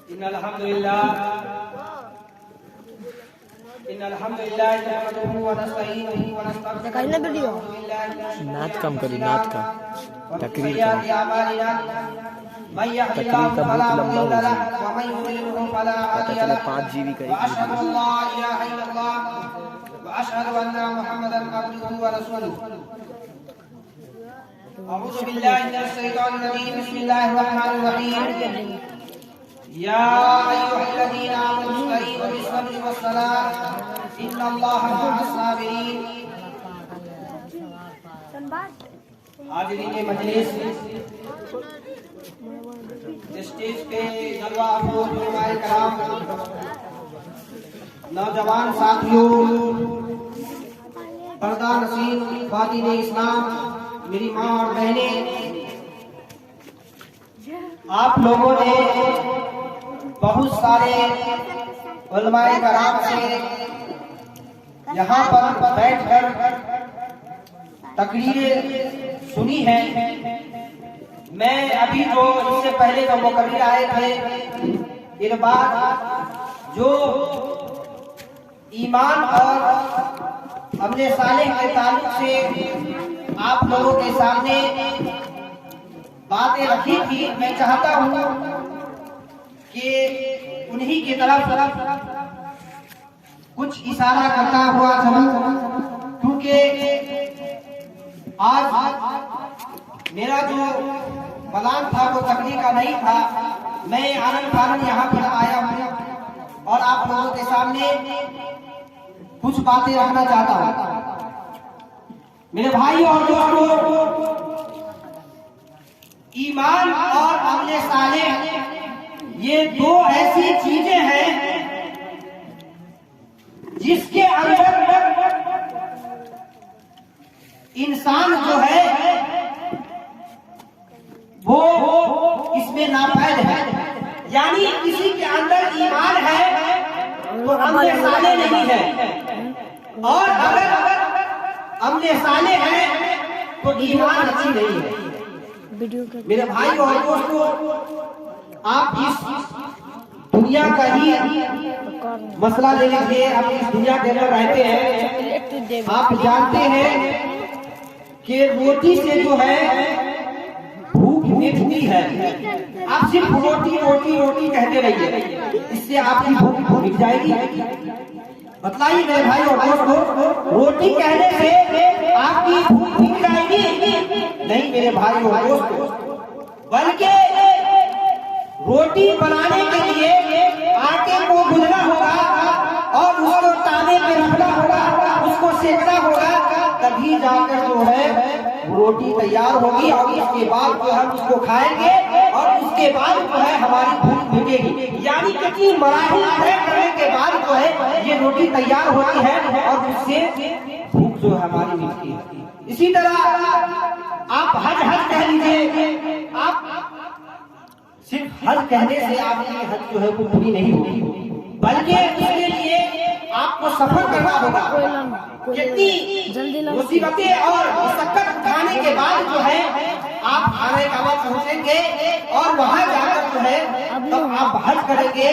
इन्नल हम्दुलिल्लाह नहमदुहु व नस्तईनुहु व नस्तगफिरुहु नात कम करी, नात का तकरीर का तकरीर का बहुत लंबा हो जाए। पता चले 5 GB का एक अऊज़ु बिल्लाहि मिनश शैतानिर रजीम बिस्मिल्लाहिर रहमानिर रहीम या अय्युहल्लज़ीना आमनू इस्तईनु बिस्सब्रि वस्सलाह इन्नल्लाहा मअस साबिरीन। हाज़िरीन मजलिस, स्टेज पे जलवा अफरोज़ उलमाए कराम, नौजवान साथियों, पर्दा नसीन ख्वातीन इस्लाम, मेरी माँ और बहनें, आप लोगों ने बहुत सारे उलमाए कराम से यहाँ पर बैठकर तकरीरें सुनी है। मैं अभी जो इससे पहले जो मुकर्रिर आए थे, इन बात जो ईमान और अमले सालेह के ताल्लुक से आप लोगों के सामने बातें रखी थी, मैं चाहता हूँ कि उन्हीं की तरफ कुछ इशारा करता हुआ चलूं, क्योंकि आज मेरा जो प्लान था वो तकरीर का नहीं था। मैं आनंद फानंद यहाँ पर आया हूँ और आप लोगों के सामने कुछ बातें रखना चाहता हूँ। मेरे भाई और दोस्तों, ईमान और अमले सालेह ये दो ऐसी चीजें हैं जिसके अंदर इंसान जो है वो इसमें नापैद है। यानी किसी के अंदर ईमान है तो अमले सालेह नहीं है, और अगर अमले सालेह है तो ईमान अच्छी नहीं है। मेरे भाई और दोस्तों, आप इस दुनिया का ही मसला ले लीजिए। आप इस दुनिया के अंदर रहते हैं, आप जानते हैं कि रोटी से जो है भूख मिटती है। आप सिर्फ रोटी रोटी रोटी कहते रहिए, इससे आपकी भूख मिट जाएगी? बतलाइए मेरे भाई और दोस्तों, रोटी कहने से आपकी भूख मिट जाएगी? नहीं मेरे भाई और दोस्तों, बल्कि रोटी बनाने के लिए आटे को गूंथना होगा और उसको तावे पे रखना होगा, उसको सेकना होगा, तभी जाकर जो है रोटी तैयार होगी और उसके बाद जो हम उसको खाएंगे और उसके बाद जो है हमारी भूख मिटेगी। यानी कितनी मराहिल तय करने के बाद जो है ये रोटी तैयार होती है और उससे भूख जो है हमारी मिटती है। इसी तरह आप हज हज कह लीजिए, आप सिर्फ हज कहने से आपकी हज जो है वो पूरी नहीं होगी, बल्कि उसके लिए आपको सफर करना होगा। कितनी मुसीबतें और मुशक्कत उठाने के बाद जो है आप खाने का वक्त पहुंचेंगे और वहां जाकर जो है तब आप हज करेंगे,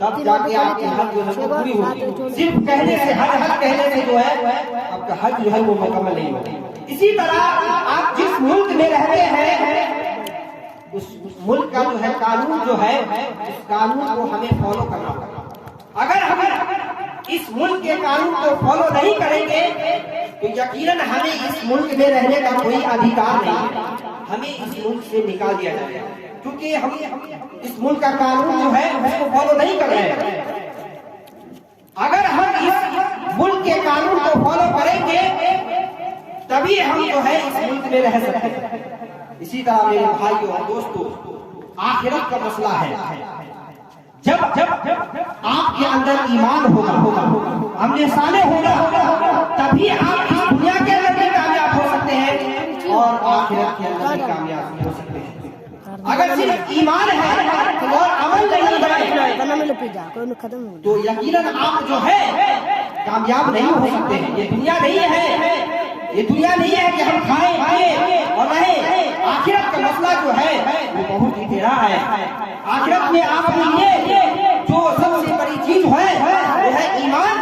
तब जाके आपकी हज जो है वो पूरी होगी। सिर्फ कहने से, हज हज कहने से जो है आपका हज जो है वो मुकम्मल नहीं होगी। इसी तरह आप जिस मुल्क में रहते हैं, उस मुल्क का जो है कानून जो है, उस कानून को हमें फॉलो करना होगा। अगर हम इस मुल्क के कानून को फॉलो नहीं करेंगे तो यकीनन हमें इस मुल्क में रहने का कोई अधिकार नहीं, हमें इस मुल्क से निकाल दिया जाएगा, क्योंकि हम इस मुल्क का कानून जो है उसको फॉलो नहीं कर रहे हैं। अगर हम इस मुल्क के कानून को फॉलो करेंगे तभी हम जो है इस मुल्क में रह सकते हैं। इसी तरह मेरे भाइयों और दोस्तों, आखिरत का मसला है। जब आपके अंदर ईमान होगा, अमले सालेह होगा, तभी आप इस दुनिया के अंदर भी कामयाब हो सकते हैं और आखिरत के अंदर भी कामयाब हो सकते हैं। अगर सिर्फ ईमान है और अमल नहीं है तो यकीनन आप जो है कामयाब नहीं हो सकते हैं। ये दुनिया नहीं है, ये दुनिया नहीं है कि हम खाएं पिए और रहें। आखिरत का मसला जो है वो बहुत ही टेढ़ा है। आखिरत में आपके लिए जो सबसे बड़ी चीज है वो है ईमान,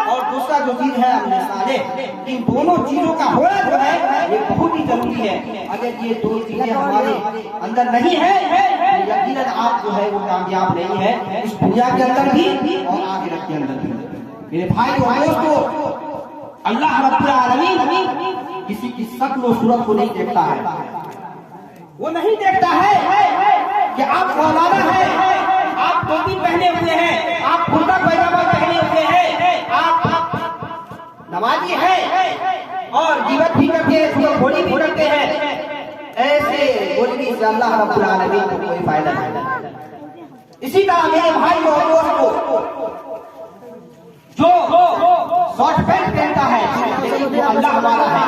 और दूसरा जो चीज है अमल सालेह। इन दोनों चीजों का होना जो है ये बहुत ही जरूरी है। अगर ये दो चीजें हमारे अंदर नहीं है तो यकीनन आप जो है वो कामयाब नहीं है, इस दुनिया के अंदर भी और आखिरत के अंदर भी। मेरे भाई और दोस्तों, अल्लाह रब्बुल आलमीन किसी की शक्ल और सूरत को नहीं देखता है। वो नहीं देखता है कि आप मौलाना है, आप टोपी पहने हुए हैं, आप कुर्ता पैजामा पहने हुए हैं, आप नमाजी है और जीवत भी करते हैं, घोड़ी भी करते हैं। ऐसे बोलने से अल्लाह रब्बुल आलमीन को कोई फायदा नहीं। इसी तरह मेरे भाई और दोस्तों, जो शॉर्ट पैंट पहनता है लेकिन वो अल्लाह वाला है,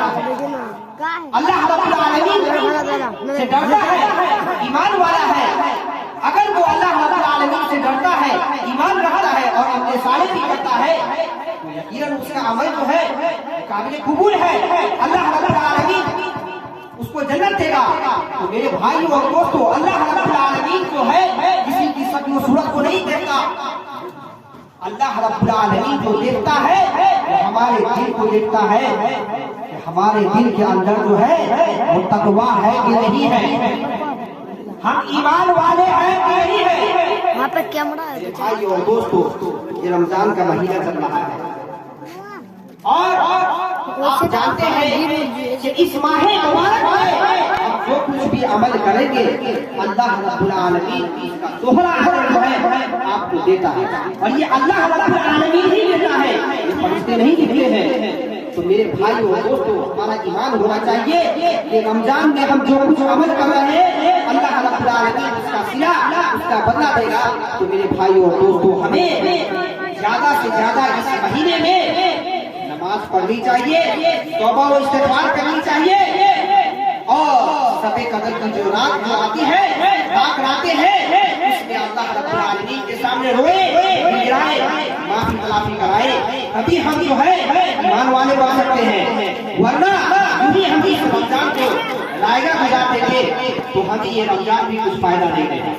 अल्लाह रब्बुल आलमीन से डरता है, ईमान वाला है। अगर वो अल्लाह रब्बुल आलमीन से डरता है, ईमान रखता है और अपने साले भी करता है तो यकीनन उसका अमल जो है काबिल कबूल है। अल्लाह रब्बुल आलमीन उसको जन्नत देगा। तो मेरे भाई और दोस्तों, अल्लाह रब्बुल आलमीन जो है किसी की शक्ल सूरत को नहीं देखता। अल्लाह रब्बुल आलमीन जो देखता है वो हमारे दिल को देखता है कि हमारे दिल के अंदर जो है वो तकवा है कि नहीं है, हम ईमान वाले हैं कि नहीं है। वहाँ पे कैमरा है। भाई और दोस्तों, ये रमजान का महीना चल रहा है और आप जानते हैं कि इस माहे मुबारक में हम जो कुछ भी अमल करेंगे अल्लाह रब्बुल आलमीन इसका दोहरा अजर जो है आपको देता है। और ये अल्लाह रब्बुल आलमीन ही देता है, ये फरिश्ते नहीं देते हैं। तो मेरे भाई और दोस्तों, हमारा ईमान होना चाहिए कि रमजान में हम जो कुछ अमल कर रहे हैं अल्लाह रब्बुल आलमीन उसका सिला, उसका बदला देगा। तो मेरे भाई और दोस्तों, हमें ज्यादा से ज्यादा इस महीने में नमाज पढ़नी चाहिए, तौबा और इस्तिग़फ़ार करनी चाहिए और सबे कदर की जो रात जो आती है, रात रातें हैं, उसमें अल्लाह रब्बुल आलमीन के सामने रोए, गिराए, माफी तलाफी कराए, तभी हम जो है ईमान वाले बन सकते हैं। वरना यदि हम इस रमजान को लाएगा गुजार देंगे तो हमें ये रमजान भी कुछ फायदा नहीं देगा।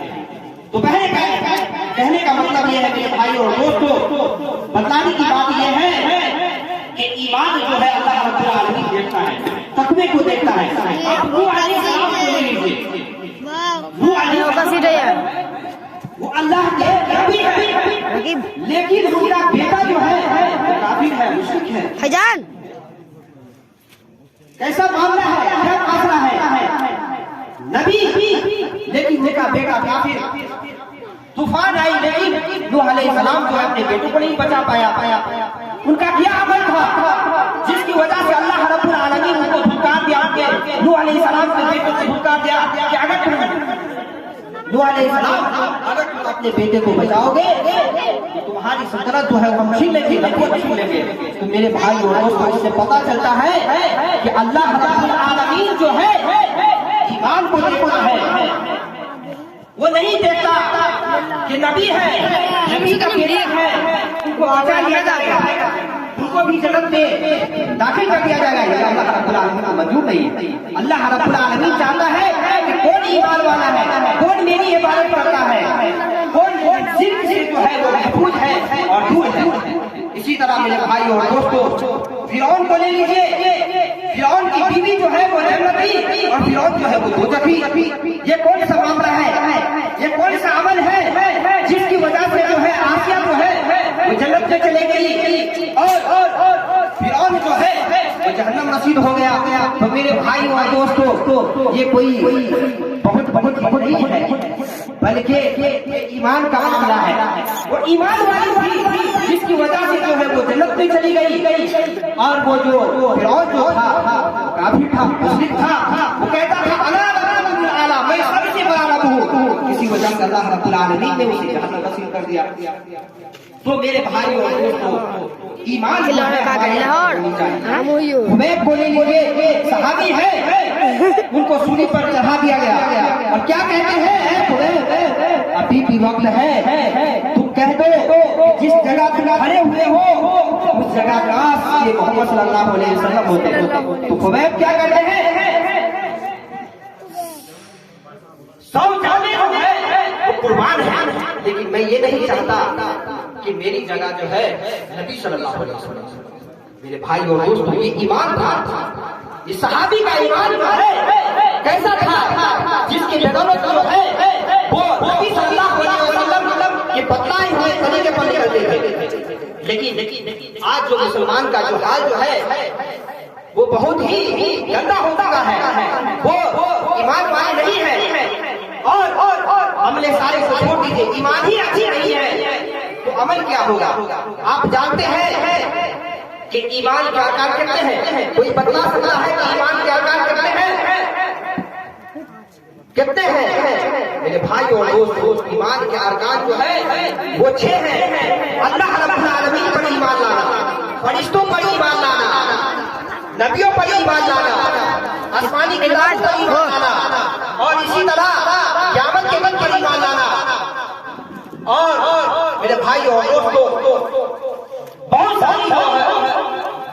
तो कहने का मतलब ये है मेरे भाई और दोस्तों, बताने की बात यह है कि ईमान जो है अल्लाह रब्बुल आलमीन देखता है, तकवे को देखता है। आप नूह अलैहिस्सलाम को ले लीजिए, नूह अलैहिस्सलाम वो अल्लाह के नबी है, लेकिन उनका बेटा जो है वो काफिर है, मुश्रिक है। फैजान कैसा मामला है, क्या मामला है? नबी लेकिन उनका बेटा काफिर। तूफान आई लेकिन नूह अलैहिस्सलाम जो अपने बेटे को नहीं बचा पाया। उनका क्या अमल था जिसकी वजह से अल्लाह रब्बुल आलमीन उनको धुकार दिया कि नूह अलैहिस्सलाम के बेटे को धुकार दिया कि अगर नूह अलैहिस्सलाम अगर तुम अपने बेटे को बचाओगे तो तुम्हारी सल्तनत जो है वो हम छीन लेंगे, नबूवत छीन लेंगे। तो मेरे भाई और दोस्तों, इससे पता चलता है कि अल्लाह रब्बुल आलमीन जो है ईमान को देखता है, वो नहीं देखता कि नबी है, नबी का बेटा है, उनको बचा लिया जाएगा, उनको भी जन्नत में दाखिल कर दिया जाएगा। ये अल्लाह रब्बुल आलमीन को मंजूर नहीं है। अल्लाह रब्बुल आलमीन चाहता है कि कौन ईमान वाला है, कौन मेरी इबादत करता है, कौन शिर्क से जो है वो महफूज है और दूर है। इसी तरह मेरे भाई और दोस्तों, फिरौन को ले लीजिए, फिरौन की बीवी जो है वो जन्नती और फिरौन जो है वो दोज़खी। ये कौन सा मामला है, ये कौन सा अमल है जिसकी वजह से जो है आसिया जो है वो जन्नत में चले गई और फिरौन जो है वो जहन्नम नसीब हो गया। तो मेरे भाई और दोस्तों, ये कोई बहुत बहुत बहुत नहीं है, बल्कि ये ईमान का मामला है। वो ईमान वाली थी जिसकी वजह से जो है वो जन्नत में चली गई और वो जो फिरौन जो था काफिर था, मुश्रिक था, वो कहता था अला मैं सबसे बड़ा रब हूँ। इसी वजह से अल्लाह रब्बुल आलमीन ने उसे जहन्नम नसीब कर दिया। तो मेरे भाई और दोस्तों, ईमान हुबैब को ले लीजिए, सहाबी है, उनको सूली पर चढ़ा दिया गया और क्या कहते हैं, अभी भी वक्त है, तुम कह दो जिस जगह तुम खड़े हुए हो उस जगह का ये मोहम्मद सल्लल्लाहु अलैहि वसल्लम होते। तो हुबैब क्या कहते हैं, 100 जाने जो है वो कुर्बान है, लेकिन मैं ये नहीं चाहता कि मेरी जगह जो है नबी सल्लल्लाहु अलैहि वसल्लम। मेरे भाई और दोस्तों, ये ईमान था, ये सहाबी का ईमान जो है कैसा था, जिसकी बदौलत जो है वो नबी सल्लल्लाहु अलैहि वसल्लम के बतलाए हुए तरीके पर निकलते थे। लेकिन आज जो मुसलमान का जो हाल जो है वो बहुत ही गंदा हो चुका है, वो ईमान वाले नहीं है। और अमले सारे को छोड़ दीजिए, ईमान ही अच्छी नहीं है तो अमल क्या होगा। आप जानते हैं कि ईमान के आकार कितने हैं? कोई बता सकता है कि ईमान के आकार कितने हैं? कितने हैं मेरे भाई और दोस्त? ईमान के अरकान जो है वो 6 हैं। अल्लाह रब्बुल आलमीन पर ईमान लाना, फरिश्तों पर ईमान लाना, नबियों पर ईमान लाना, आसमानी किताब पर ईमान लाना, और इसी तरह क़यामत के दिन पर ईमान लाना। और मेरे भाई और दोस्तों, बहुत सारी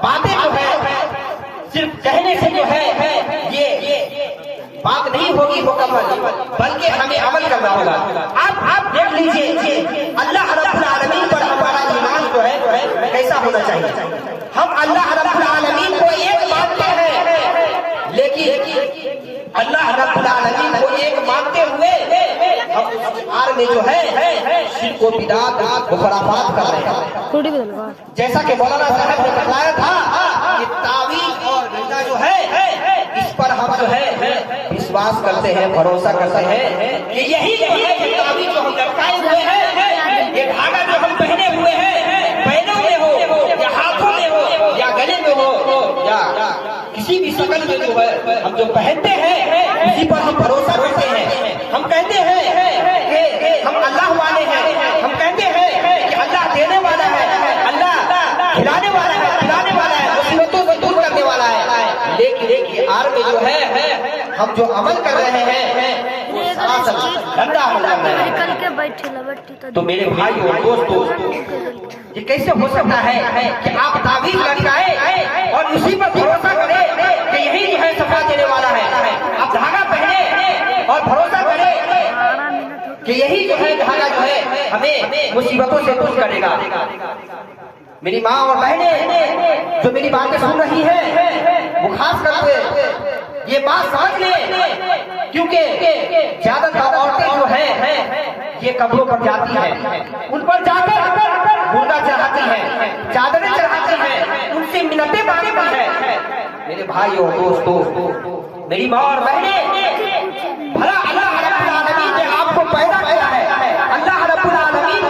बातें जो है सिर्फ कहने से जो है ये बात नहीं होगी मुकम्मल, बल्कि हमें अमल करना होगा। आप देख लीजिए, अल्लाह रब्बुल आलमीन पर हमारा ईमान जो है कैसा होना चाहिए। हम अल्लाह रब्बुल आलमीन को एक मानते हैं, लेकिन अल्लाह रब्बुल आलमीन को एक मानते हुए हम उस में जो है शिर्क व बिदअत व खुराफात कर रहे हैं। जैसा कि मौलाना साहब ने बताया था कि तावीज़ और गंगा जो है इस पर हम जो है विश्वास करते हैं, भरोसा करते हैं कि यही जो है ये तावीज़ जो हम लटकाए हुए हैं, ये धागा जो हम पहने हुए हैं, पैरों में हो या हाथों में हो या गले में हो या किसी भी शक्ल में जो है हम जो पहनते हैं इसी पर हम भरोसा करते हैं। हम कहते हैं कि हम अल्लाह वाले हैं, हम कहते हैं कि अल्लाह देने वाला है, अल्लाह खिलाने वाला है, पिलाने वाला है, मुसीबतों को दूर करने वाला है। लेकिन आर में जो है हम जो अमल कर रहे हैं वो सरासर गंदा अमल कर रहे हैं। तो मेरे भाई और दोस्तों, ये कैसे हो सकता है कि आप तावीज़ लटकाए और उसी पर भरोसा करें कि यही जो है सफा देने वाला है। आप धागा पहने और भरोसा करें कि यही जो है धागा जो है हमें मुसीबतों से दूर करेगा। मेरी माँ और बहनें जो मेरी बातें सुन रही है वो खास करके ये बात समझ ले, क्योंकि ज्यादातर औरतें जो है ये कब्रों पर जाती हैं, उन पर जाकर मुर्दा चढ़ाती हैं, चादरें चढ़ाती हैं, उनसे मिन्नतें मांगती हैं। मेरे भाई और दोस्तों, मेरी माँ और बहनें, भला अल्लाह रब्बुल आलमीन ने आपको पैदा किया है, अल्लाह रब्बुल आलमीन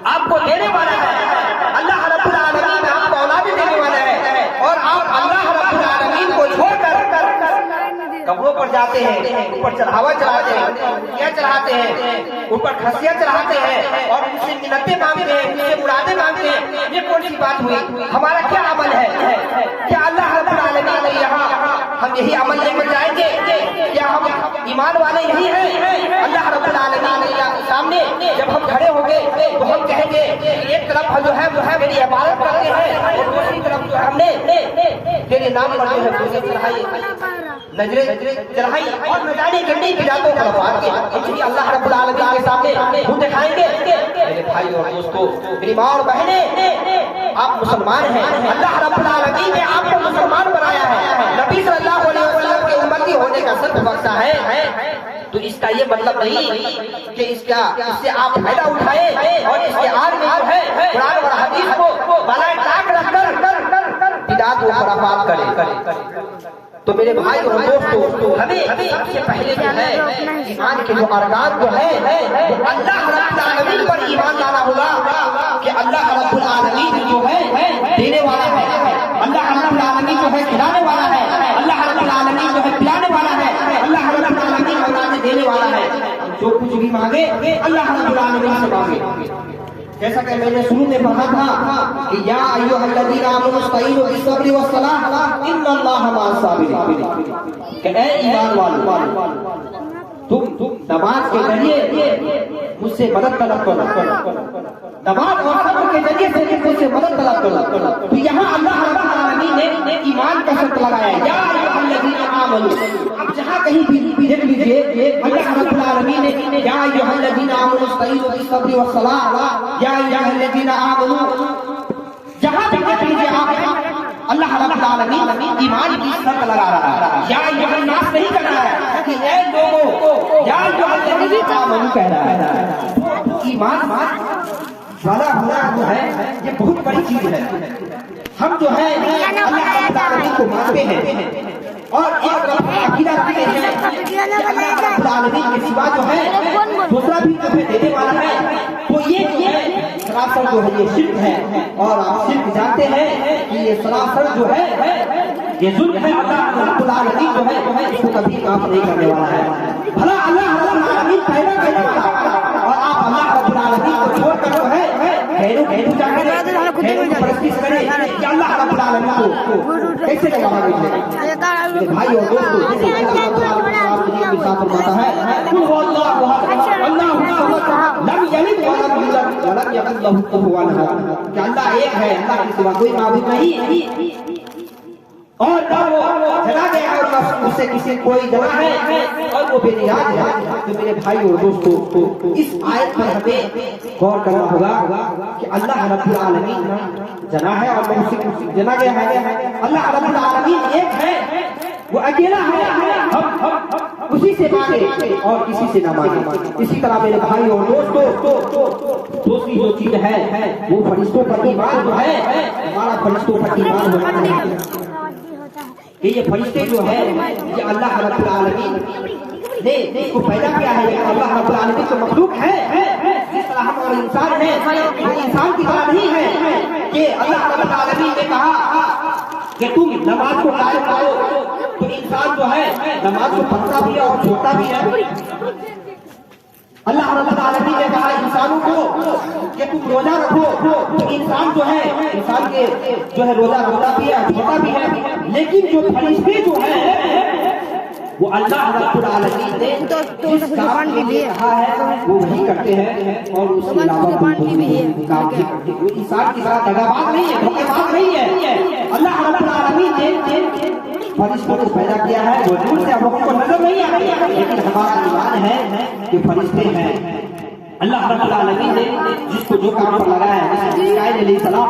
आपको देने वाला है, अल्लाह रब्बुल आलमीन आपको औलाद देने वाला है, और आप अल्लाह रब्बुल आलमीन को छोड़कर कब्रों पर जाते हैं, ऊपर चढ़ावा चढ़ाते हैं, क्या चढ़ाते हैं, ऊपर खसियां चढ़ाते हैं और उनसे मिन्नतें मांगते हैं, उनसे मुरादें मांगते हैं। ये कौन सी बात हुई? हमारा क्या अमल है? क्या अल्लाह रब्बुल आलमीन ने यहाँ हम यही अमल लेकर जाएंगे? क्या हम ईमान वाले यही हैं? अल्लाह रब्बुल आलमीन के सामने जब हम खड़े होंगे तो हम कहेंगे एक तरफ जो है मेरी इबादत करते हैं और दूसरी तरफ जो हमने तेरे नाम पर जो है मुझे चढ़ाई, नजरें चढ़ाई और नजारे गिरने की जातों का इसलिए अल्लाह रब्बुल आलमीन के सामने मुंह दिखाएंगे। मेरे भाई और दोस्तों, मेरी माँ और बहनें, आप मुसलमान हैं, अल्लाह रब्बुल आलमीन ने आपको मुसलमान बनाया है, नबी सल्लल्लाहु अलैहि वसल्लम के उम्मती होने का सिर्फ बख्शा है। तो इसका ये मतलब नहीं कि इससे आप फायदा उठाए और इसके आड़ में जो है कुरान और हदीस को बनाए टाक रखकर बिदअत व खुराफात करें। तो मेरे भाई और दोस्तों, हमें सबसे पहले जो है ईमान के जो अरकान जो है वो अल्लाह रब्बुल आलमीन पर ईमान लाना होगा कि अल्लाह रब्बुल आलमीन जो है देने वाला है, अल्लाह रब्बुल आलमीन जो है खिलाने वाला है, अल्लाह रब्बुल आलमीन जो है पिलाने वाला है, अल्लाह रब्बुल आलमीन औलाद देने वाला है। जो कुछ भी मांगे अल्लाह रब्बुल आलमीन से मांगे। जैसा कि मैंने शुरू में कहा था कि या अय्युहल्लज़ीना आमनू इस्तईनु बिस्सब्रि वस्सलाह इन्नल्लाहा मअस साबिरीन, कि ऐ ईमान वालों, तुम नमाज के जरिए मुझसे मदद तलब करो, नमाज और सब्र के जरिए से मुझसे मदद तलब करो। तो यहाँ अल्लाह रब्बुल आलमीन ने ईमान का शर्त लगाया, या अय्युहल्लज़ीना आमनू। अब जहाँ कहीं भी देख लीजिए अय्युहल्लज़ीना आमनू इस्तईनु बिस्सब्रि वस्सलाह, या अय्युहल्लज़ीना आमनू, जहां तक कीजिए आप अल्लाह रब्बुल आलमीन ईमान की शर्त लगा रहा है। या अय्युहन्नास नहीं कह रहा है कि ऐ लोगों, या अय्युहल्लज़ीना आमनू कह रहा है। ईमान वाला होना जो है ये बहुत बड़ी चीज है। हम जो है अल्लाह रब्बुल आलमीन को मानते हैं और एक तरफ अकीदा रखते हैं कि अल्लाह रब्बुल आलमीन के सिवा जो है दूसरा भी हमें देने वाला है, तो ये जो है सरासर जो है ये शिर्क है। और आप शिर्क जानते हैं कि ये सरासर जो है ये जुल्म है। अल्लाह रब्बुल आलमीन जो है इसको कभी माफ नहीं करने वाला है। भला अल्लाह रब्बुल आलमीन पैदा करने वाला और आप अल्लाह रब्बुल आलमीन को छोड़कर जो है घरेलू जाकर परस्तिश करें कि अल्लाह रब्बुल आलमीन को कैसे लगाएंगे। भाई और दोस्तों, अल्लाह रब्बुल आलमीन के साथ फरमाता है कुल हुवल्लाहु अहद अल्लाहु समद लम यलिद व लम यूलद व लम यकुल लहू कुफुवन अहद, कि अल्लाह एक है, अल्लाह के सिवा कोई माबूद नहीं और ना वो जना गया और ना उससे किसी कोई जना है और वो बेनियाज है। तो मेरे भाई और दोस्तों, इस आयत पर हमें गौर करना होगा कि अल्लाह रब्बुल आलमीन जना है और ना उससे जना गया है। अल्लाह रब्बुल आलमीन एक है, वो अकेला है, हम उसी से मांगे और किसी से ना मांगे। इसी तरह मेरे भाई और दोस्तों, दूसरी जो चीज है वो फरिश्तों पर ईमान जो है, हमारा फरिश्तों पर ईमान होना चाहिए कि ये फरिश्ते जो है ये अल्लाह रब्बुल आलमीन ने इसको पैदा किया है। अल्लाह रब्बुल आलमीन तो मखलूक है, जिस तरह हम और इंसान है, वो इंसान की तरह नहीं है कि अल्लाह रब्बुल आलमीन ने कहा कि तुम नमाज को कायम करो, तो इंसान जो है नमाज को पढ़ता भी है और छोड़ता भी है। अल्लाह रब्बुल आलमीन ने कहा इंसानों को कि तुम रोजा रखो, तो इंसान जो है इंसान के जो है रोजा रखता भी है, छोड़ता भी है। लेकिन जो फरिश्ते जो है वो अल्लाह रब्बुल आलमीन ने जिस काम के लिए कहा है वो वही करते हैं और उसके अलावा काम नहीं करते। वो इंसान की तरह दगाबाज नहीं है, धोखेबाज नहीं है। अल्लाह रब्बुल आलमीन ने फरिश्तों को पैदा किया है, वो दूर से हम लोगों को नजर नहीं आ रही है, लेकिन हमारा ईमान है कि फरिश्ते हैं। अल्लाह रब्बुल आलमीन ने जिसको जो काम पर लगाया है, इस्राइल अलैहिस्सलाम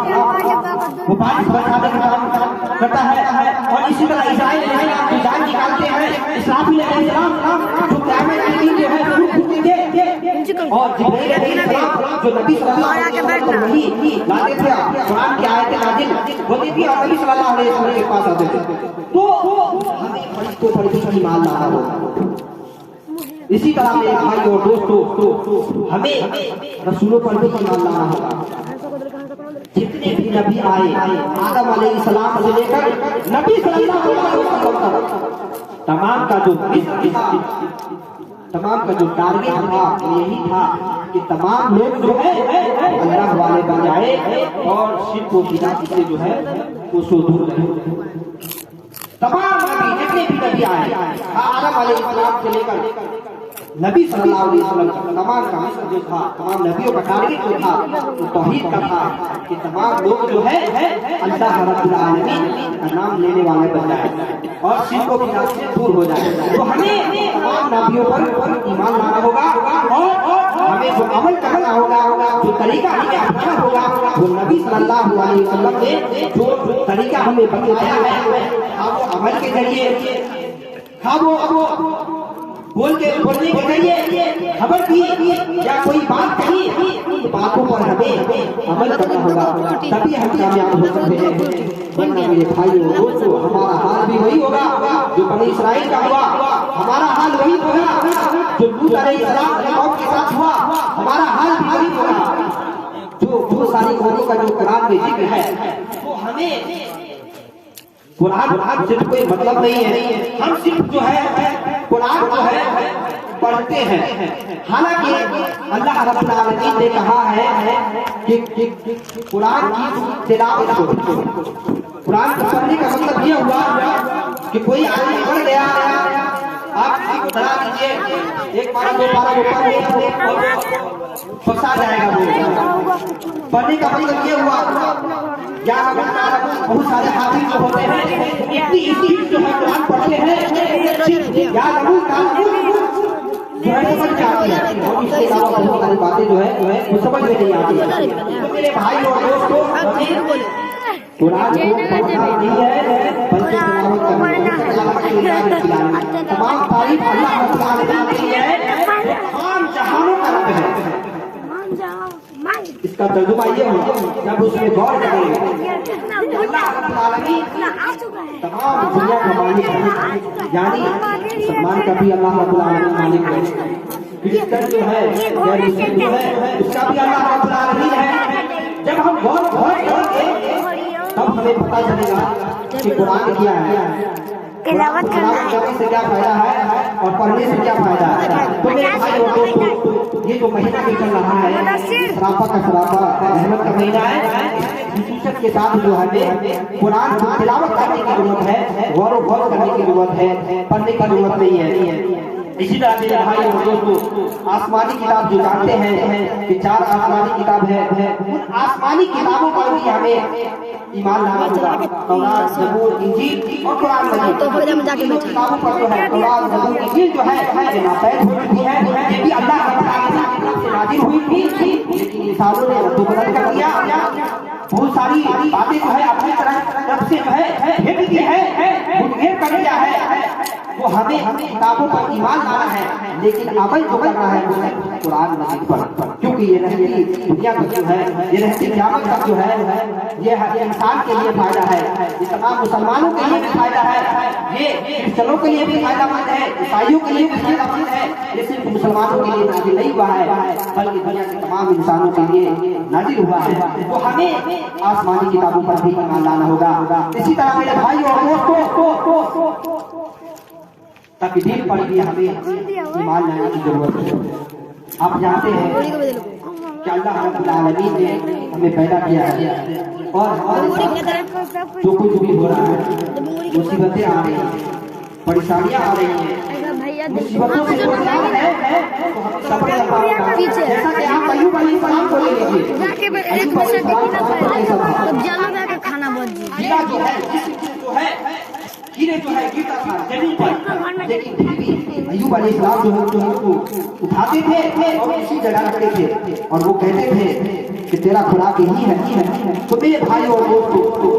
वो बारिश बरसाने का काम करता है और इसी तरह इस्राइल अलैहिस्सलाम की जान निकालते हैं। इस्राफील अलैहिस्सलाम जो क़यामत के दिन जो है रूह फूकेंगे और जिब्रील अलैहिस्सलाम जो नबी सल्लल्लाहु अलैहि वसल्लम पर वही लाते थे, कुरान की आयतें नाज़िल होती थी और नबी सल्लल्लाहु अलैहि वसल्लम के पास आते थे। तो हमें फरिश्तों पर ईमान लाना होगा। इसी तरह मेरे भाई और दोस्तों, हमें रसूलों पर भी ईमान लाना होगा। जितने भी नबी आए, आदम अलैहिस्सलाम से लेकर नबी सल्लल्लाहु अलैहि वसल्लम तक, तमाम का जो टारगेट था यही था कि तमाम लोग जो है अल्लाह वाले बन जाए और शिर्क व बिदअत से जो है उसको दूर रहे। तमाम नबी जितने भी नबी आए, आदम अलैहिस्सलाम से लेकर नबी सल्लल्लाहु अलैहि वसल्लम तमाम का मकसद जो था, तमाम नबियों का टारगेट जो था वो तौहीद का था कि तमाम लोग जो है अल्लाह रब्बुल आलमीन का नाम लेने वाले बन जाए और शिर्क व बिदअत से दूर हो जाए। तो हमें तमाम नबियों पर ईमान लाना होगा और हमें जो अमल करना होगा, जो तरीका हमें अपनाना होगा, वो नबी सल्लल्लाहु अलैहि वसल्लम ने जो तरीका हमें बताया है, वो अमल के जरिए, वो बोलने के जरिए खबर की या कोई बात कही, तो बातों पर हमें अमल करना होगा, तभी हम कामयाब हो सकते हैं। वरना मेरे भाइयों दोस्तों, हमारा हाल भी वही होगा जो बनी इस्राइल का हुआ, हमारा हाल वही होगा जो लूत अलैहिस्सलाम के कौम के साथ हुआ, हमारा हाल भी वही होगा। जो बहुत सारी कौमों का जो कुरान में जिक्र है, वो हमें कुरान से कोई मतलब नहीं है। हम सिर्फ जो है कुरान जो है पढ़ते हैं। हालांकि अल्लाह रब्बुल आलमीन ने कहा है कि कुरान की तिलावत करो। कुरान को पढ़ने का मतलब ये हुआ कि कोई आदमी पढ़ गया, आप बता दीजिए एक पारा दो पारा वो पढ़ लिया और फंसा जाएगा। वो पढ़ने का मतलब ये हुआ या बहुत सारे हाफिज जो होते हैं इतनी जो है कुरान पढ़ते हैं या जो है समझ में आती है, और इसके अलावा बहुत सारी बातें जो है वो समझ में नहीं आती है। तो मेरे भाई और दोस्तों, कुरान को पढ़ना नहीं है बल्कि तिलावत करनी है। तमाम तारीफ अल्लाह रब्बुल आलमीन के लिए है, तमाम जहानों का रब है। इसका तर्जुमा ये होगा जब उसमें गौर करेंगे, अल्लाह रब्बुल आलमीन तमाम दुनिया का मालिक है, यानी मुसलमान का भी अल्लाह रब्बुल आलमीन मालिक है, क्रिश्चियन जो है, गैर मुस्लिम जो है, उसका भी अल्लाह रब्बुल आलमीन है। जब हम गौर करेंगे तब हमें पता चलेगा कि कुरान क्या है, तिलावत करने से क्या फायदा है और पढ़ने से क्या फायदा है। तो मेरे भाई और दोस्तों, ये जो महीना भी चल रहा है, सरापा का सरापा रहमत का महीना है, विशेषत के साथ जो हमें कुरान की तिलावत करने की जरूरत है, गौर करने की जरूरत है, पढ़ने की जरूरत नहीं है। इसी तरह मेरे भाई और दोस्तों, आसमानी किताब जो जानते हैं कि 4 आसमानी किताब है, उन आसमानी किताबों पर भी हमें ईमान लाना होगा। तौरात, ज़बूर, इंजील और कुरान मजीद, इन किताबों पर जो है तौरात, ज़बूर, इंजील जो है ये नापैद हो चुकी है। ये भी अल्लाह रब्बुल आलमीन की तरफ से नाज़िल हुई थी, लेकिन इंसानों ने रद्द कर दिया। बहुत सारी बातें जो है अपनी तरफ से जो है हिट की है, मुठभेड़ कर दिया है। वो हमें किताबों पर ईमान लाना है, लेकिन अमल जो करना है उसने कुरान मजीद पर, क्योंकि ये रहती दुनिया का जो है, ये रहती क़यामत का जो है, ये इंसान के लिए फायदा है, ये तमाम मुसलमानों के लिए भी फायदा है, ये क्रिश्चियनों के लिए भी फायदामंद है, ईसाइयों के लिए भी फायदामंद है। ये सिर्फ मुसलमानों के लिए नाजिल नहीं हुआ है, बल्कि दुनिया के तमाम इंसानों के लिए नाजिल हुआ है। तो हमें आसमानी किताबों पर भी ईमान लाना होगा। इसी तरह मेरे भाई और दोस्तों, तकदीर पर भी हमें ईमान लाने की जरूरत है। आप जानते हैं कि अल्लाह रब्बुल आलमीन ने हमें पैदा किया है, और हमारे साथ जो कुछ भी हो रहा है, मुसीबतें आ रही हैं, परेशानियां आ रही हैं, मुसीबतों से परेशान है तो हम सब्र करना होगा। जैसा कि आप अय्यूब अलैहिस्सलाम को ले लीजिए, अय्यूब अलैहिस्सलाम खाना बहुत गिरा जो है गिरे जो है गिरता था जमीन पर, लेकिन फिर भी अय्यूब अलैहिस्सलाम जो है उसको उठाते थे और उसी जगह रखते थे, और वो कहते थे कि तेरा खुराक यही है। तो मेरे भाई और दोस्तों,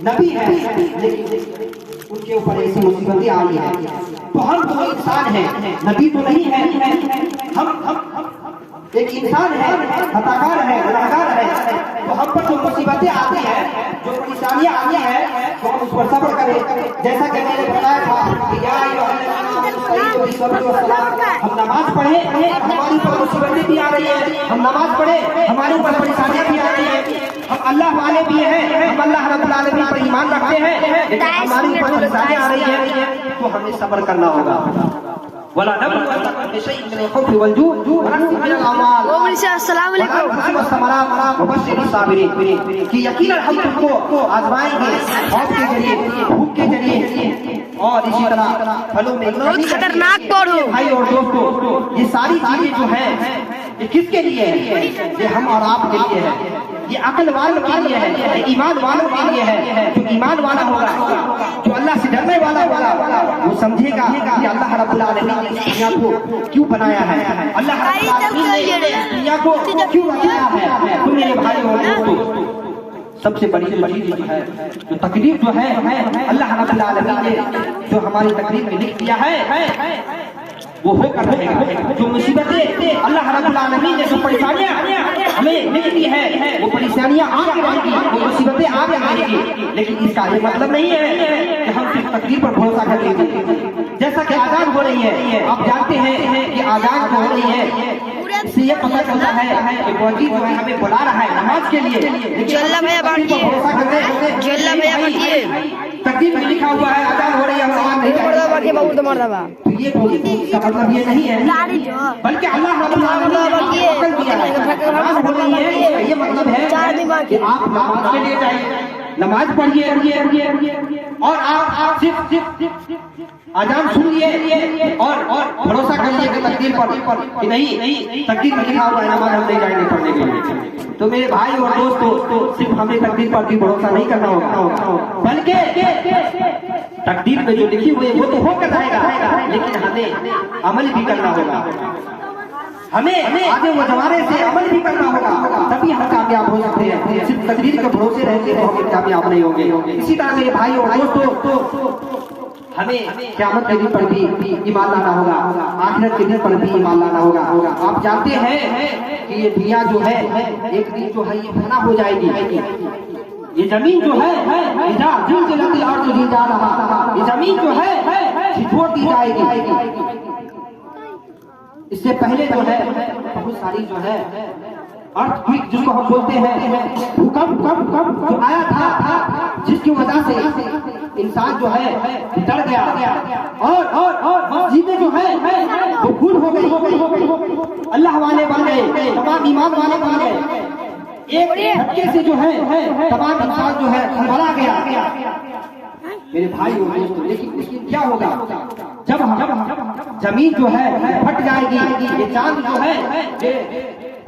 नबी है लेकिन उनके ऊपर ऐसी मुसीबतें आई है, तो हम तो इंसान हैं, नबी तो नहीं है। हम एक इंसान है, खताकार है, गुनाहगार है। तो हम पर जो मुसीबतें आती हैं, जो परेशानियां आती हैं, तो हम उस पर सब्र करें। जैसा कि मैंने बताया था कि हम नमाज पढ़े, हमारे ऊपर मुसीबतें भी आ रही है, हम नमाज पढ़े, हमारे ऊपर परेशानियां भी आ रही है, हम अल्लाह वाले भी हैं, हम अल्लाह रब्बुल आलमीन पर ईमान रखते हैं, लेकिन हमारी ऊपर परेशानियां आ रही है, तो हमें सब्र करना होगा। वाला नबी बिशैइन मिन खौफ वल जू व नक्स मिन अल अमवाल। अस्सलाम वालेकुम। कि यकीनन हम तुमको आजमाएंगे खौफ के जरिए, भूख के जरिए, और इसी तरह फलों में बहुत खतरनाक तौर हो। भाई और दोस्तों, ये सारी चीजें जो है ये किसके लिए है? ये हम और आप के लिए है, ये अकल वालों के लिए है, ये ईमान वालों के लिए है। जो ईमान वाला होगा, जो अल्लाह से डरने वाला होगा, वो समझेगा कि अल्लाह रब्बुल आलमीन ने दुनिया को क्यों बनाया है, अल्लाह रब्बुल आलमीन ने दुनिया को क्यों बनाया है। तो मेरे भाई और दोस्तों, सबसे बड़ी चीज है जो तकदीर जो है अल्लाह रब्बुल आलमीन ने जो हमारी तकदीर में लिख दिया है वो होकर रहेगा। जो मुसीबतें अल्लाह रब्बुल आलमीन ने, जो परेशानियां हमें लिख दी है, वो परेशानियां आगे आएंगी, वो मुसीबतें आगे आएंगी, लेकिन इसका ये मतलब नहीं है कि हम सिर्फ तकदीर पर भरोसा कर लेंगे। जैसा कि आजान हो रही है, आप जानते हैं कि आजान हो रही है, इससे ये पता चलता है कि मौजूद जो है हमें बुला रहा है नमाज के लिए, भरोसा करते तकदीर में लिखा हुआ है आजान हो रही है, तो ये इसका मतलब ये नहीं है, बल्कि अल्लाह रब्बुल आलमीन ने अकल दिया है। नमाज हो रही है, ये मतलब है कि आप नमाज के लिए जाइए, नमाज पढ़िए, और आप सिर्फ आजान सुनिए और भरोसा करिए कि तकदीर पर कि नहीं तकदीर में लिखा हुआ है नमाज हम नहीं जाएंगे पढ़ने के लिए। तो मेरे भाई और दोस्तों, सिर्फ हमें तकदीर पर भी भरोसा नहीं करना होगा, बल्कि तकदीर में जो लिखी हुई है वो तो होकर रहेगा, लेकिन हमें अमल भी करना होगा, हमें आगे वो जमाने से अमल भी करना होगा, तभी हम कामयाब हो सकते हैं। सिर्फ तकदीर के भरोसे रहते हैं हम कामयाब नहीं होंगे। इसी तरह मेरे भाई और दोस्तों, हमें क़यामत के दिन पर भी ईमान लाना होगा, आखिरत के दिन पर भी ईमान लाना होगा। आप जानते हैं कि ये दुनिया जो है एक दिन जो है ये फना हो जाएगी। ये जमीन जो है और जो जा रहा, ये जमीन जो है छिछोड़ दी जाएगी। इससे पहले जो है बहुत सारी जो है अर्थक्वेक जिसको हम बोलते हैं, भूकंप जो आया था, जिसकी वजह से इंसान जो है डर गया और मस्जिदें जो है वो गुल हो गई, अल्लाह वाले बन गए, तमाम ईमान वाले बन गए। एक झटके से जो है तमाम इंसान जो है खलबला गया मेरे भाई और दोस्तों। लेकिन क्या होगा जब जमीन जो है फट जाएगी, ये चांद जो है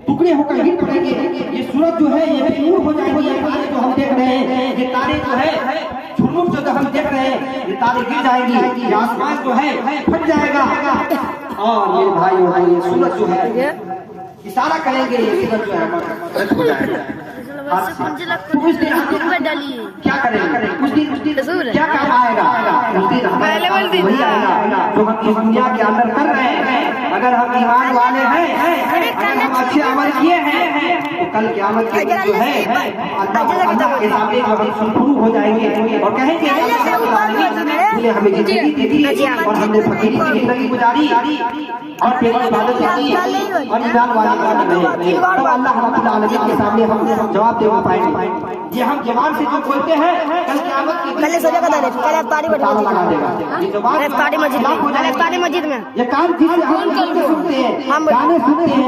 टुकड़े होकर गिर पड़ेंगे, ये सूरज जो है ये बेनूर हो जाएगी, ये तारे जो हम देख रहे हैं, ये तारे जो है झुर्मुट जो हम देख रहे हैं, ये तारे गिर जाएंगी, ये आसमान जो है फट जाएगा और मेरे भाई और ये सूरज जो है इशारा करेंगे, ये सूरज जो है हो जाएगा। तो उस दिन क्या करेंगे, उस दिन क्या काम आएगा, उस दिन वही आएगा जो हम इस दुनिया के अंदर कर रहे हैं। अगर हम ईमान वाले हैं, अगर हम अच्छे अमल किए हैं, तो कल क़यामत के दिन जो है अल्लाह के सामने जो हम सुरखरू हो जाएंगे और कहेंगे तूने हमें जिंदगी दे दी और हमने फकीरी की जिंदगी गुजारी और केवल इबादत की और ईमान वाले बने, तो अल्लाह रब्बुल आलमीन के सामने हम जवाब दे पाएंगे। ये हम जवान से जो बोलते हैं कल क़यामत के दिन सजा का पहले तारी लगा देगा। ये जवाब तारी मस्जिद में ये काम जिससे हम सुनते हैं, गाने सुनते हैं,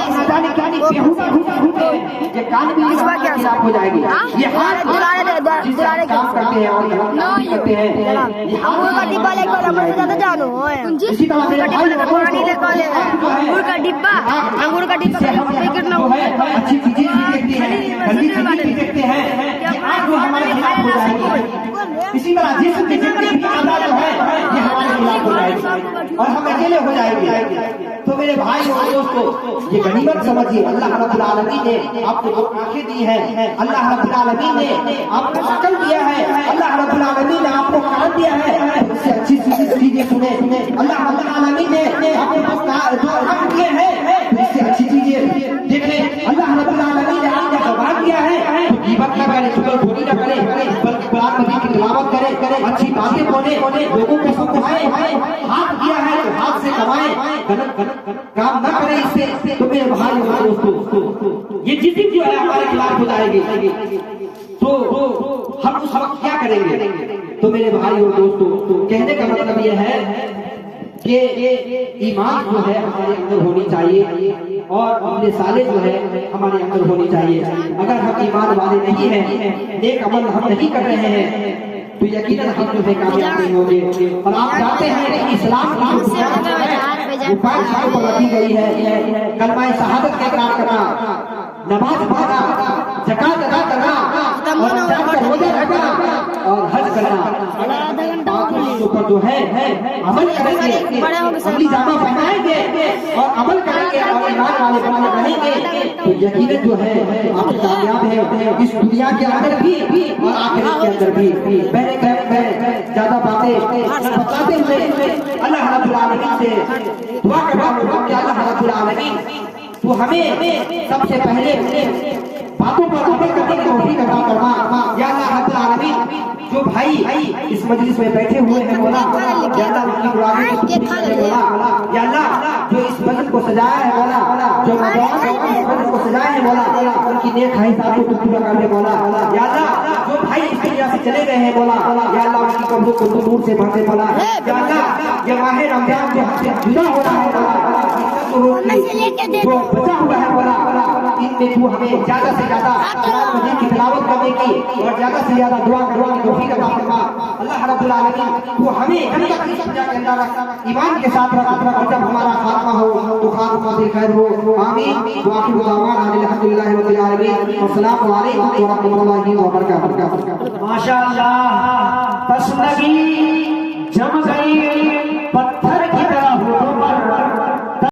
न जाने क्या बेहुदा सुनते हैं, ये कान भी खिलाफ हो जाएगी। ये हाथ जिससे काम करते हैं और करते हैं, ये अंगूर का डिब्बा लेकर हमसे ज्यादा जानो इसी तरह मेरे भाई अंगूर का डिब्बा फिक्र ना हो, अच्छी चीजें भी देखते हैं, गंदी चीजें भी देखते हैं, ये आंख जो हमारे खिलाफ हो जाएगी। इसी तरह जिस्म की जितनी भी आदत जो है ये हमारे खिलाफ हो जाएगी और हम अकेले हो जाएंगे। तो मेरे भाई और दोस्तों, ये गनीमत समझिए, अल्लाह रब्बुल आलमीन ने आपको जो आंखें दी है, अल्लाह रब्बुल आलमीन ने आपको अकल दिया है, अल्लाह रब्बुल आलमीन ने आपको कान दिया है, उससे अच्छी चीजें सुने। अल्लाह रब्बुल आलमीन ने आपको जो अकल दिए हैं उससे अच्छी चीजें देखें। अल्लाह रब्बुल आलमीन ने आपको ज़बान दिया है तो गीबत न करे, चुगलखोरी न करे, बल्कि कुरान मजीद की तिलावत करे, अच्छी बातें बोले, लोगों को समझाए। हाथ दिया है तो हाथ से कमाए, गलत काम न करे इससे। तो मेरे भाई और दोस्तों, ये जिस्म जो है हमारे खिलाफ हो जाएगी, तो हम उस वक्त क्या करेंगे। तो मेरे भाई और दोस्तों, कहने का मतलब ये है कि ईमान जो है हमारे अंदर होनी चाहिए और अपने साले जो है हमारे अंदर होनी चाहिए। अगर हम ईमान वाले नहीं हैं, नेक अमल हम नहीं कर रहे हैं, तो यकीनन हम जो है कामयाब नहीं होंगे। और आप जानते हैं कि इस्लाम की जो बुनियाद पर रखी गई है, कलमा शहादत का इकरार करना, नमाज पढ़ना, ज़कात अदा करना और रोज़ा रखना और हज करना, ऊपर जो है अमल करेंगे, अपनी जामा पहनाएंगे और अमल करेंगे और ईमान वाले बने रहेंगे, तो यकीनन जो है आप कामयाब है इस दुनिया के अंदर भी और आखिरत के अंदर भी। मैंने ज्यादा बातें बताते हुए अल्लाह रब्बुल आलमीन से दुआ करता हूँ कि अल्लाह रब्बुल आलमीन तो हमें सबसे पहले बातों पर अमल करने की तौफीक अता फरमा। या अल्लाह रब्बुल आलमीन जो भाई इस मजलिस में बैठे हुए हैं मौला, या अल्लाह उनकी दुआएं मौला, या अल्लाह जो इस मस्जिद को सजाया है मौला, जो इस मस्जिद को सजाया है मौला, उनकी नेक ख्वाहिशात को पूरा कर दे मौला। या अल्लाह जो भाई इस दुनिया से चले गए हैं मौला, या अल्लाह उनकी कब्रों को नूर से भर दे मौला। या अल्लाह ये माह रमजान जो हमसे जुदा हो रहा है मौला, जो बचा हुआ है मौला, इनमें तू हमें ज्यादा से ज्यादा कुरान मजीद की तिलावत करने की और ज्यादा से ज्यादा दुआ करने की तौफीक अता फरमा। अल्लाह रब्बुल आलमीन तू हमें जब तक इस दुनिया के अंदर ईमान के साथ रखा और जब हमारा खात्मा हो तो खात्मा भी खैर हो। आमीन। दुआ की दुआवान अल्हम्दुलिल्लाह रब्बिल आलमीन। अस्सलामु अलैकुम व रहमतुल्लाहि व बरकातहू। माशाअल्लाह, तस्नगी जम गई